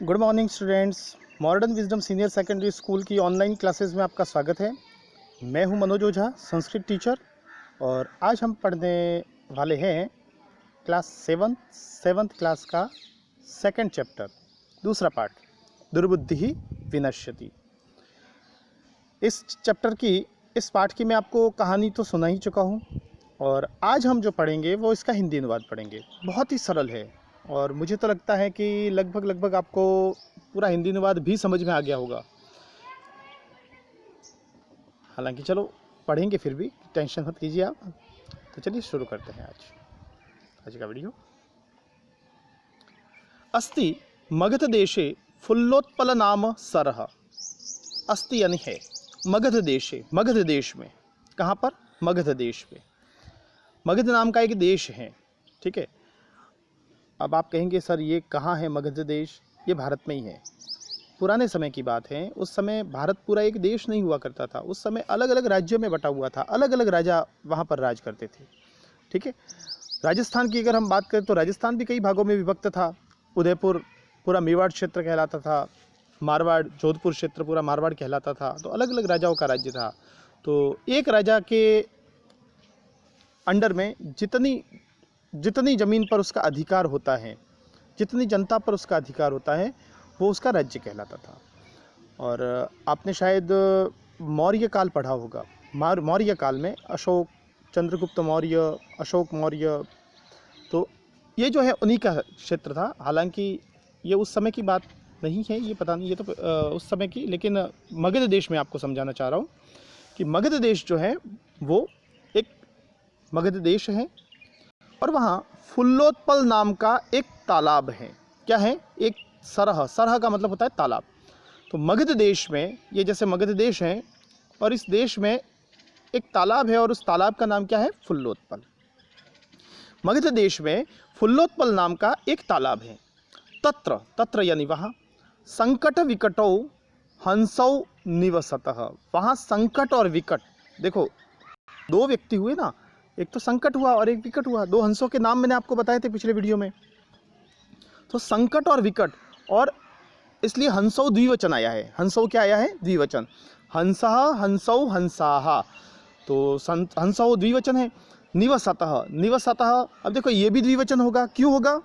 Good morning students. Modern wisdom senior secondary school की online classes में आपका स्वागत है। मैं हूं मनोज ओझा, संस्कृत टीचर, और आज हम पढ़ने वाले हैं क्लास सेवन्थ क्लास का सेकंड चैप्टर, दूसरा पार्ट, दुर्बुद्धि ही विनश्यति। इस पाठ की मैं आपको कहानी तो सुना ही चुका हूं, और आज हम जो पढ़ेंगे वो इसका हिंदी अनुवाद पढ़ेंगे। बहुत ही सरल है और मुझे तो लगता है कि लगभग आपको पूरा हिंदी अनुवाद भी समझ में आ गया होगा। हालांकि चलो पढ़ेंगे, फिर भी टेंशन मत कीजिए आप। तो चलिए शुरू करते हैं आज का वीडियो। अस्ति मगध देशे फुल्लोत्पल नाम सरह। अस्ति यानी है, मगध देशे, मगध देश में। कहाँ पर? मगध देश में। मगध नाम का एक देश है, ठीक है। अब आप कहेंगे सर ये कहाँ है मगध देश? ये भारत में ही है। पुराने समय की बात है, उस समय भारत पूरा एक देश नहीं हुआ करता था। उस समय अलग अलग राज्यों में बटा हुआ था, अलग अलग राजा वहाँ पर राज करते थे, ठीक है। राजस्थान की अगर हम बात करें तो राजस्थान भी कई भागों में विभक्त था। उदयपुर पूरा मेवाड़ क्षेत्र कहलाता था, मारवाड़, जोधपुर क्षेत्र पूरा मारवाड़ कहलाता था। तो अलग अलग राजाओं का राज्य था। तो एक राजा के अंडर में जितनी ज़मीन पर उसका अधिकार होता है, जितनी जनता पर उसका अधिकार होता है, वो उसका राज्य कहलाता था। और आपने शायद मौर्य काल पढ़ा होगा। मौर्य काल में अशोक, चंद्रगुप्त मौर्य, अशोक मौर्य, तो ये जो है उन्हीं का क्षेत्र था। हालांकि ये उस समय की बात नहीं है, ये पता नहीं, ये तो उस समय की, लेकिन मगध देश में आपको समझाना चाह रहा हूँ कि मगध देश जो है वो एक मगध देश है, और वहाँ फुल्लोत्पल नाम का एक तालाब है। क्या है? एक सरह। सरह का मतलब होता है तालाब। तो मगध देश में, ये जैसे मगध देश है और इस देश में एक तालाब है, और उस तालाब का नाम क्या है? फुल्लोत्पल। मगध देश में फुल्लोत्पल नाम का एक तालाब है। तत्र यानी वहाँ, संकट विकटौ हंसौ निवसतः। वहाँ संकट और विकट, देखो दो व्यक्ति हुए ना, एक तो संकट हुआ और एक विकट हुआ। दो हंसों के नाम मैंने आपको बताए थे पिछले वीडियो में। तो संकट और विकट, और इसलिए हंसौ द्विवचन आया है। हंसौ क्या आया है? द्विवचन। हंसः, हंसौ, हंसाः। तो हंसौ द्विवचन है। निवसतः, निवसतः, अब देखो ये भी द्विवचन होगा। क्यों होगा?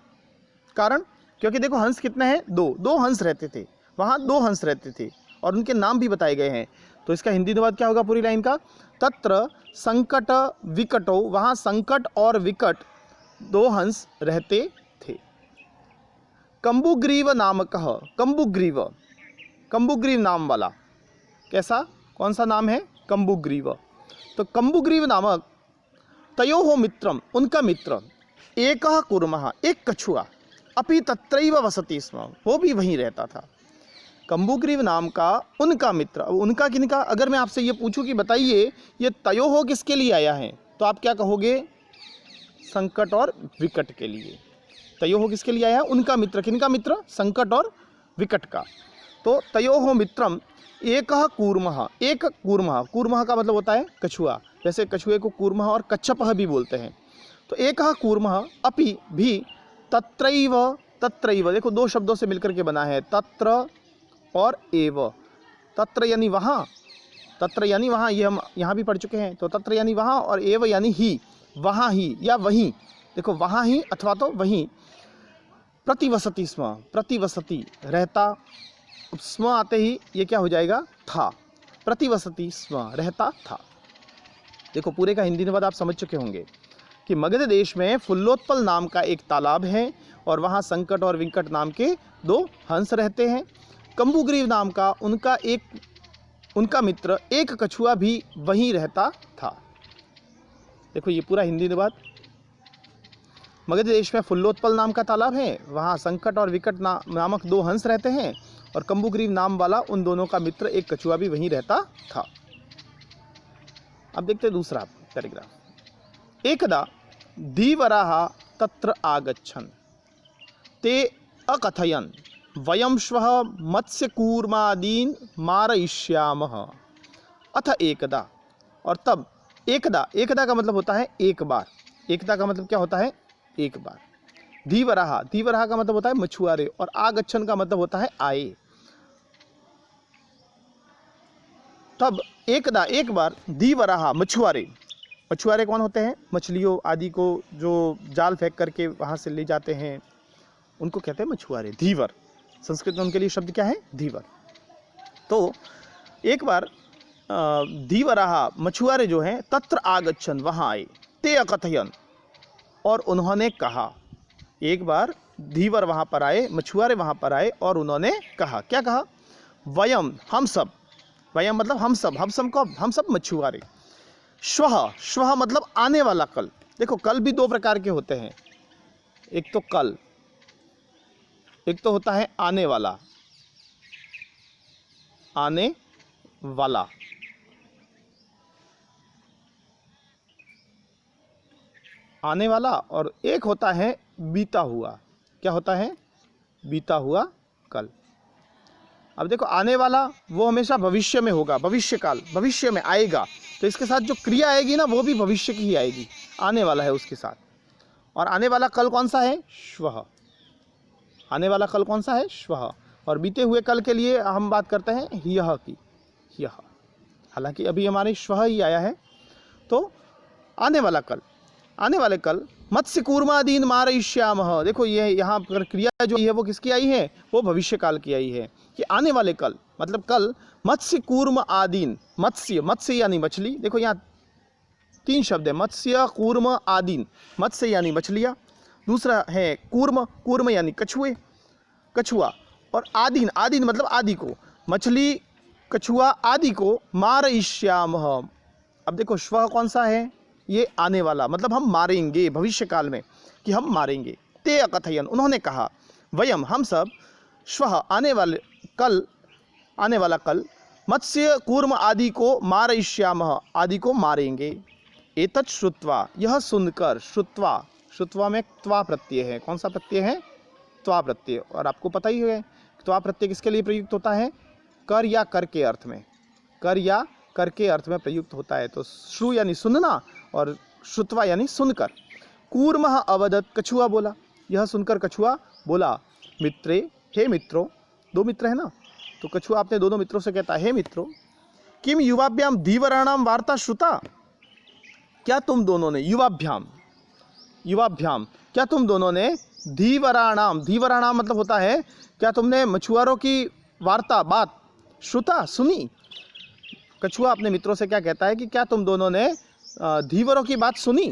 कारण, क्योंकि देखो हंस कितने हैं? दो हंस रहते थे वहाँ, दो हंस रहते थे और उनके नाम भी बताए गए हैं। तो इसका हिंदी अनुवाद क्या होगा पूरी लाइन का? तत्र संकट विकटो, वहाँ संकट और विकट दो हंस रहते थे। कंबुग्रीव नामकः, कंबुग्रीव, कंबुग्रीव नाम वाला। कैसा? कौन सा नाम है? कंबुग्रीव। तो कंबुग्रीव नामक तयोः मित्रम, उनका मित्र, एकः कूर्मः, एक कछुआ, अपि तत्रैव वसति स्म, वो भी वहीं रहता था। कंबुग्रीव नाम का उनका मित्र। अब उनका किनका? अगर मैं आपसे ये पूछूं कि बताइए ये तयोः किसके लिए आया है, तो आप क्या कहोगे? संकट और विकट के लिए। तयोः किसके लिए आया है? उनका मित्र। किनका मित्र? संकट और विकट का। तो तयोः मित्रम एकः कूर्मः, एक कूर्मः, कूर्मः का मतलब होता है कछुआ। जैसे कछुए को कूर्मः और कच्छपः भी बोलते हैं। तो एकः कूर्मः अपि भी तत्रैव, तत्रैव देखो दो शब्दों से मिलकर के बना है, तत्र और एव। तत्र यानी वहाँ, तत्र यानी वहाँ, ये हम यहाँ भी पढ़ चुके हैं। तो तत्र यानी वहाँ, और एव यानी ही, वहाँ ही या वहीं। देखो वहाँ ही अथवा तो वहीं। प्रतिवसति स्म, प्रतिवसति रहता, स्म आते ही ये क्या हो जाएगा? था। प्रतिवसति स्म, रहता था। देखो पूरे का हिंदी अनुवाद आप समझ चुके होंगे कि मगध देश में फुल्लोत्पल नाम का एक तालाब है, और वहाँ संकट और विकट नाम के दो हंस रहते हैं। कंबुग्रीव नाम का उनका मित्र एक कछुआ भी वहीं रहता था। देखो ये पूरा हिंदी अनुवाद। मगध देश में फुल्लोत्पल नाम का तालाब है, वहाँ संकट और विकट नामक दो हंस रहते हैं, और कंबुग्रीव नाम वाला उन दोनों का मित्र एक कछुआ भी वहीं रहता था। अब देखते हैं दूसरा पैराग्राफ। एकदा धीवराः तत्र आगच्छन् ते अकथयन् वयं श्वः मत्स्यकूर्मादीन् मारयिष्यामः। अथ एकदा, और तब एकदा, एकदा का मतलब होता है एक बार। एकदा का मतलब क्या होता है? एक बार। धीवराह, धीवराह का मतलब होता है मछुआरे, और आगच्छन का मतलब होता है आए। तब एकदा, एक बार, धीवराह मछुआरे, मछुआरे कौन होते हैं? मछलियों आदि को जो जाल फेंक करके वहाँ से ले जाते हैं, उनको कहते हैं मछुआरे, धीवर। संस्कृत में उनके लिए शब्द क्या है? धीवर। तो एक बार धीवराह मछुआरे जो हैं तत्र आगच्छन, वहाँ आए, ते अकथयन, और उन्होंने कहा। एक बार धीवर वहाँ पर आए, मछुआरे वहाँ पर आए और उन्होंने कहा, क्या कहा? वयम, हम सब, वयम मतलब हम सब, हम सब मछुआरे, श्वः, श्वः मतलब आने वाला कल। देखो कल भी दो प्रकार के होते हैं, एक तो कल, एक तो होता है आने वाला, आने वाला, आने वाला, और एक होता है बीता हुआ। क्या होता है? बीता हुआ कल। अब देखो आने वाला वो हमेशा भविष्य में होगा, भविष्य काल, भविष्य में आएगा, तो इसके साथ जो क्रिया आएगी ना वो भी भविष्य की ही आएगी, आने वाला है उसके साथ। और आने वाला कल कौन सा है? श्वः। आने वाला कल कौन सा है? श्वः। और बीते हुए कल के लिए हम बात करते हैं ह्यः की, ह्यः। हालांकि अभी हमारे श्वः ही आया है। तो आने वाला कल, आने वाले कल, मत्स्य कूर्मादीन मारयिष्यामः। देखो ये यहाँ पर क्रिया जो है वो किसकी आई है? वो भविष्य काल की आई है, कि आने वाले कल मतलब कल, मत्स्य कूर्म आदीन, मत्स्य, मत्स्य यानी मछली। देखो यहाँ तीन शब्द है, मत्स्य, कूर्म, आदीन। मत्स्य यानी मछलियाँ, दूसरा है कूर्म, कूर्म यानी कछुए, कछुआ, और आदीन, आदीन मतलब आदि को, मछली, कछुआ आदि को, मारयिष्यामः। अब देखो श्वः कौन सा है? ये आने वाला, मतलब हम मारेंगे, भविष्य काल में कि हम मारेंगे। ते अकथयन, उन्होंने कहा, वयम, हम सब, श्वः आने वाले कल, आने वाला कल, मत्स्य कूर्म आदि को मारयिष्यामः, आदि को मारेंगे। एतत् श्रुत्वा, यह सुनकर, श्रुत्वा, श्रुत्वा में त्वा प्रत्यय है। कौन सा प्रत्यय है? त्वा प्रत्यय। और आपको पता ही है त्वा प्रत्यय किसके लिए प्रयुक्त होता है? कर या कर के अर्थ में, कर या कर के अर्थ में प्रयुक्त होता है। तो श्रु यानी सुनना और श्रुत्वा यानी सुनकर। कूर्मः अवदत्, कछुआ बोला, यह सुनकर कछुआ बोला, मित्रे, हे मित्रों, दो मित्र है ना, तो कछुआ अपने दोनों मित्रों से कहता है, हे मित्रों, किम युवाभ्याम धीवराणाम वार्ता श्रुता, क्या तुम दोनों ने, युवाभ्याम, युवाभ्याम, क्या तुम दोनों ने धीवराणाम, धीवराणाम मतलब होता है क्या तुमने मछुआरों की वार्ता, बात, श्रुता, सुनी। कछुआ अपने मित्रों से क्या कहता है कि क्या तुम दोनों ने धीवरों की बात सुनी।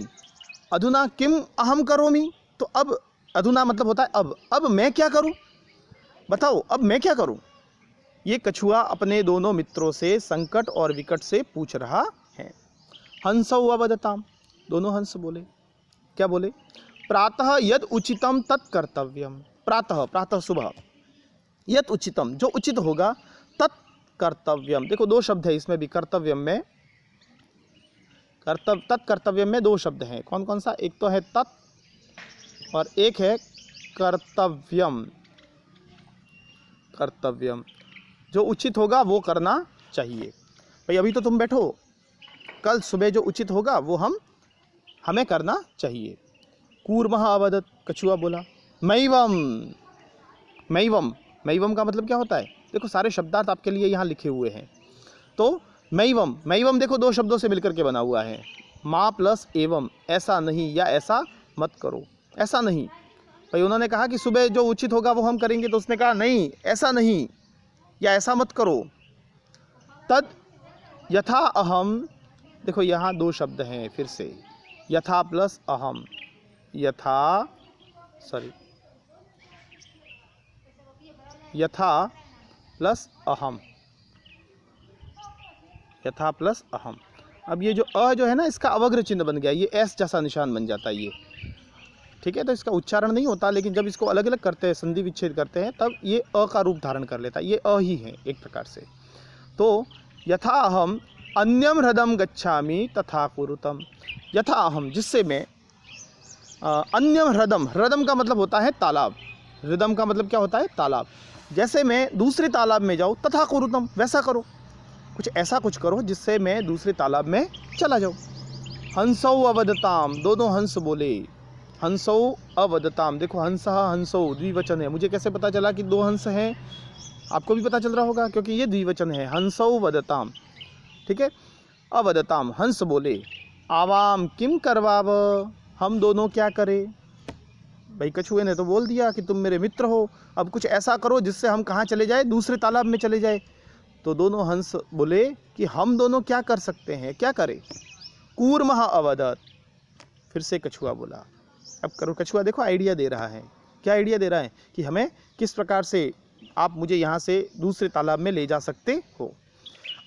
अधुना किम अहम करोमि, तो अब, अधुना मतलब होता है अब मैं क्या करूं, बताओ अब मैं क्या करूं। ये कछुआ अपने दोनों मित्रों से संकट और विकट से पूछ रहा है। हंसौ अवदताम, दोनों हंस बोले, क्या बोले? प्रातः यद उचितम तत् कर्तव्यम, प्रातः, प्रातः सुबह, यद उचितम जो उचित होगा, तत् कर्तव्यम, देखो दो शब्द है इसमें भी, कर्तव्यम में, तत् कर्तव्यम में दो शब्द हैं। कौन कौन सा? एक तो है तत् और एक है कर्तव्यम। कर्तव्यम जो उचित होगा वो करना चाहिए। भाई अभी तो तुम बैठो, कल सुबह जो उचित होगा वो हमें करना चाहिए। कूर्मः अवदत्, कछुआ बोला, मैवम, मैवम, मैवम का मतलब क्या होता है? देखो सारे शब्दार्थ आपके लिए यहाँ लिखे हुए हैं। तो मैवम, मैवम देखो दो शब्दों से मिलकर के बना हुआ है, माँ प्लस एवं, ऐसा नहीं या ऐसा मत करो, ऐसा नहीं। भाई उन्होंने कहा कि सुबह जो उचित होगा वो हम करेंगे, तो उसने कहा नहीं, ऐसा नहीं या ऐसा मत करो। तद यथा अहम, देखो यहाँ दो शब्द हैं फिर से, यथा प्लस अहम, यथा, सॉरी, यथा प्लस अहम, यथा प्लस अहम। अब ये जो अ जो है ना, इसका अवग्र चिन्ह बन गया, ये एस जैसा निशान बन जाता है ये, ठीक है। तो इसका उच्चारण नहीं होता, लेकिन जब इसको अलग अलग करते हैं, संधि विच्छेद करते हैं, तब ये अ का रूप धारण कर लेता है। ये अ ही है एक प्रकार से। तो यथा अहम अन्यम हृदम गच्छामि तथा कुरुतम, यथा अहम जिससे मैं, अन्यम हृदम, हृदम का मतलब होता है तालाब, हृदम का मतलब क्या होता है? तालाब। जैसे मैं दूसरे तालाब में जाऊँ, तथा कुरुतम वैसा करो, कुछ ऐसा कुछ करो जिससे मैं दूसरे तालाब में चला जाऊँ। हंसौ अवदताम, दोनों हंस बोले, हंसौ अवदताम। देखो हंसः हंसौ द्विवचन है, मुझे कैसे पता चला कि दो हंस हैं? आपको भी पता चल रहा होगा क्योंकि ये द्विवचन है, हंसौ वदताम। ठीक है, अवदताम हंस बोले, आवाम किम करवाव, हम दोनों क्या करें। भाई कछुए ने तो बोल दिया कि तुम मेरे मित्र हो, अब कुछ ऐसा करो जिससे हम कहाँ चले जाए, दूसरे तालाब में चले जाए। तो दोनों हंस बोले कि हम दोनों क्या कर सकते हैं, क्या करें। कूर्मः अवदत, फिर से कछुआ बोला। अब करो, कछुआ देखो आइडिया दे रहा है, क्या आइडिया दे रहा है कि हमें किस प्रकार से आप मुझे यहाँ से दूसरे तालाब में ले जा सकते हो।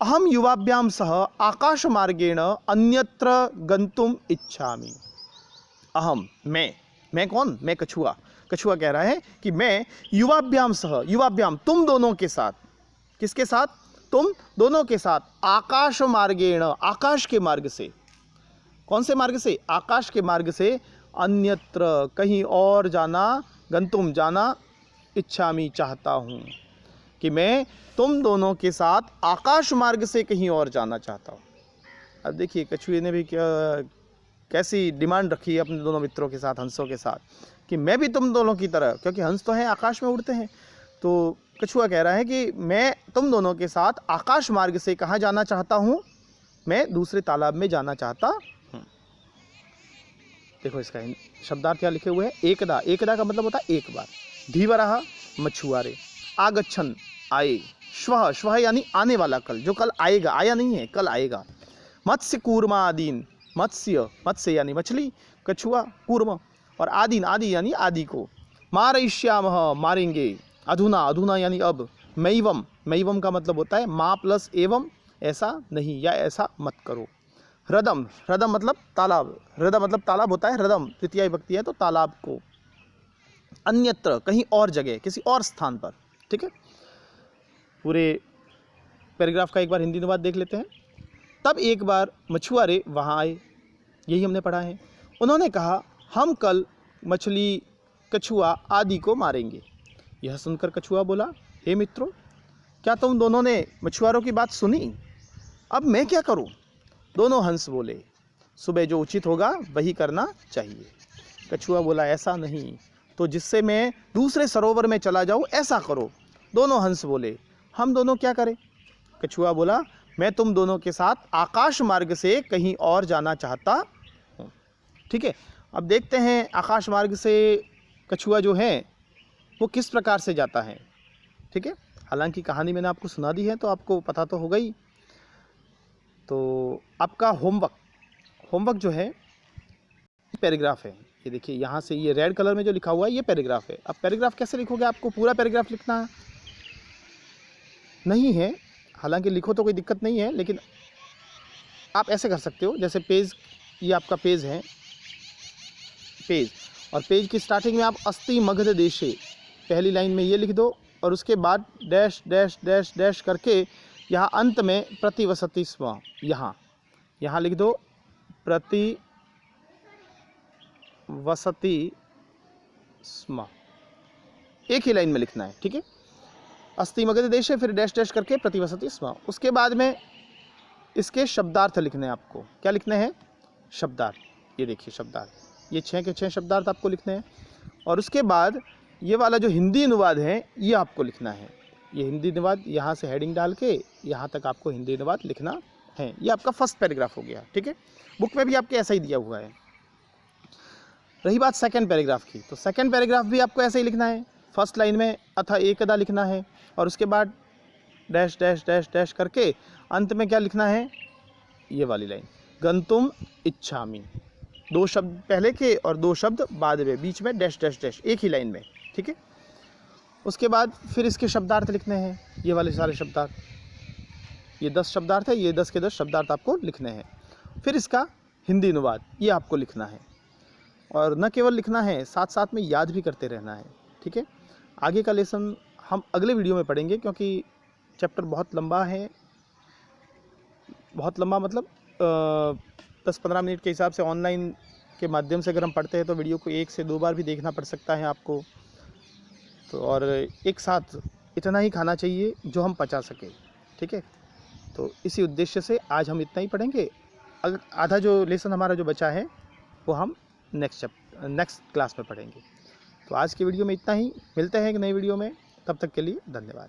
अहम युवाभ्याम सह आकाश मार्गेण अन्यत्र गंतुम इच्छामि। अहम मैं कौन, मैं कछुआ। कछुआ कह रहा है कि मैं युवाभ्याम सह, युवाभ्याम तुम दोनों के साथ, किसके साथ, तुम दोनों के साथ, आकाश मार्गेण आकाश के मार्ग से, कौन से मार्ग से, आकाश के मार्ग से, अन्यत्र कहीं और जाना, गंतुम जाना, इच्छामि चाहता हूँ, कि मैं तुम दोनों के साथ आकाश मार्ग से कहीं और जाना चाहता हूँ। अब देखिए कछुए ने भी कैसी डिमांड रखी है अपने दोनों मित्रों के साथ, हंसों के साथ, कि मैं भी तुम दोनों की तरह, क्योंकि हंस तो हैं आकाश में उड़ते हैं, तो कछुआ कह रहा है कि मैं तुम दोनों के साथ आकाश मार्ग से कहाँ जाना चाहता हूँ, मैं दूसरे तालाब में जाना चाहता हूँ। देखो इसका शब्दार्थ क्या लिखे हुए हैं, एकदा, एकदा का मतलब होता है एक बार, धीवरः मछुआरे, आगच्छन आए, श्वः, श्वः यानी आने वाला कल, जो कल आएगा, आया नहीं है, कल आएगा, मत्स्य कूर्मा आदीन, मत्स्य, मत्स्य यानी मछली, कछुआ, कूर्म, और आदीन, आदि यानी आदि को, मारयिष्यामः मारेंगे, अधुना, अधुना यानी अब, मैवम, मैवम का मतलब होता है माँ प्लस एवं, ऐसा नहीं या ऐसा मत करो, ह्रदम, ह्रदम मतलब तालाब, ह्रदम मतलब तालाब होता है, ह्रदम तृतीया विभक्ति है तो तालाब को, अन्यत्र कहीं और जगह, किसी और स्थान पर। ठीक है, पूरे पैराग्राफ का एक बार हिंदी अनुवाद देख लेते हैं। तब एक बार मछुआरे वहाँ आए, यही हमने पढ़ा है। उन्होंने कहा हम कल मछली, कछुआ आदि को मारेंगे। यह सुनकर कछुआ बोला, हे मित्रों, क्या तुम दोनों ने मछुआरों की बात सुनी, अब मैं क्या करूं। दोनों हंस बोले, सुबह जो उचित होगा वही करना चाहिए। कछुआ बोला, ऐसा नहीं, तो जिससे मैं दूसरे सरोवर में चला जाऊं ऐसा करो। दोनों हंस बोले, हम दोनों क्या करें। कछुआ बोला, मैं तुम दोनों के साथ आकाश मार्ग से कहीं और जाना चाहता हूँ। ठीक है, अब देखते हैं आकाश मार्ग से कछुआ जो है वो किस प्रकार से जाता है। ठीक है, हालांकि कहानी मैंने आपको सुना दी है तो आपको पता तो होगा ही। तो आपका होमवर्क जो है पैराग्राफ है, ये देखिए यहाँ से, ये रेड कलर में जो लिखा हुआ है ये पैराग्राफ है। अब पैराग्राफ कैसे लिखोगे, आपको पूरा पैराग्राफ लिखना नहीं है, हालांकि लिखो तो कोई दिक्कत नहीं है, लेकिन आप ऐसे कर सकते हो, जैसे पेज, ये आपका पेज है, पेज, और पेज की स्टार्टिंग में आप अस्ति मगध देशे, पहली लाइन में ये लिख दो, और उसके बाद डैश डैश डैश डैश करके यहाँ अंत में प्रतिवसति स्म, यहाँ लिख दो प्रतिवसति स्म, एक ही लाइन में लिखना है। ठीक है, अस्ति मगध देशे, फिर डैश डैश करके प्रतिवसति स्म। उसके बाद में इसके शब्दार्थ लिखने हैं आपको। क्या लिखने हैं, शब्दार्थ, ये देखिए शब्दार्थ, ये 6 के 6 शब्दार्थ आपको लिखने हैं। और उसके बाद ये वाला जो हिंदी अनुवाद है ये आपको लिखना है। ये हिंदी अनुवाद यहाँ से हेडिंग डाल के यहाँ तक आपको हिंदी अनुवाद लिखना है। ये आपका फर्स्ट पैराग्राफ हो गया। ठीक है, बुक में भी आपके ऐसा ही दिया हुआ है। रही बात सेकंड पैराग्राफ की, तो सेकंड पैराग्राफ भी आपको ऐसे ही लिखना है। फर्स्ट लाइन में अथा एकदा लिखना है, और उसके बाद डैश डैश डैश डैश करके अंत में क्या लिखना है, ये वाली लाइन, गंतुम इच्छामि, 2 शब्द पहले के और 2 शब्द बाद में, बीच में डैश डैश डैश, एक ही लाइन में। ठीक है, उसके बाद फिर इसके शब्दार्थ लिखने हैं, ये वाले सारे शब्दार्थ, ये 10 शब्दार्थ है, ये 10 के 10 शब्दार्थ आपको लिखने हैं। फिर इसका हिंदी अनुवाद ये आपको लिखना है, और न केवल लिखना है, साथ साथ में याद भी करते रहना है। ठीक है, आगे का लेसन हम अगले वीडियो में पढ़ेंगे, क्योंकि चैप्टर बहुत लंबा है, बहुत लंबा मतलब 10-15 मिनट के हिसाब से ऑनलाइन के माध्यम से अगर हम पढ़ते हैं तो वीडियो को 1 से 2 बार भी देखना पड़ सकता है आपको। तो और एक साथ इतना ही खाना चाहिए जो हम पचा सकें। ठीक है, तो इसी उद्देश्य से आज हम इतना ही पढ़ेंगे। आधा जो लेसन हमारा जो बचा है वो हम नेक्स्ट नेक्स्ट क्लास में पढ़ेंगे। तो आज की वीडियो में इतना ही, मिलते हैं एक नई वीडियो में, तब तक के लिए धन्यवाद।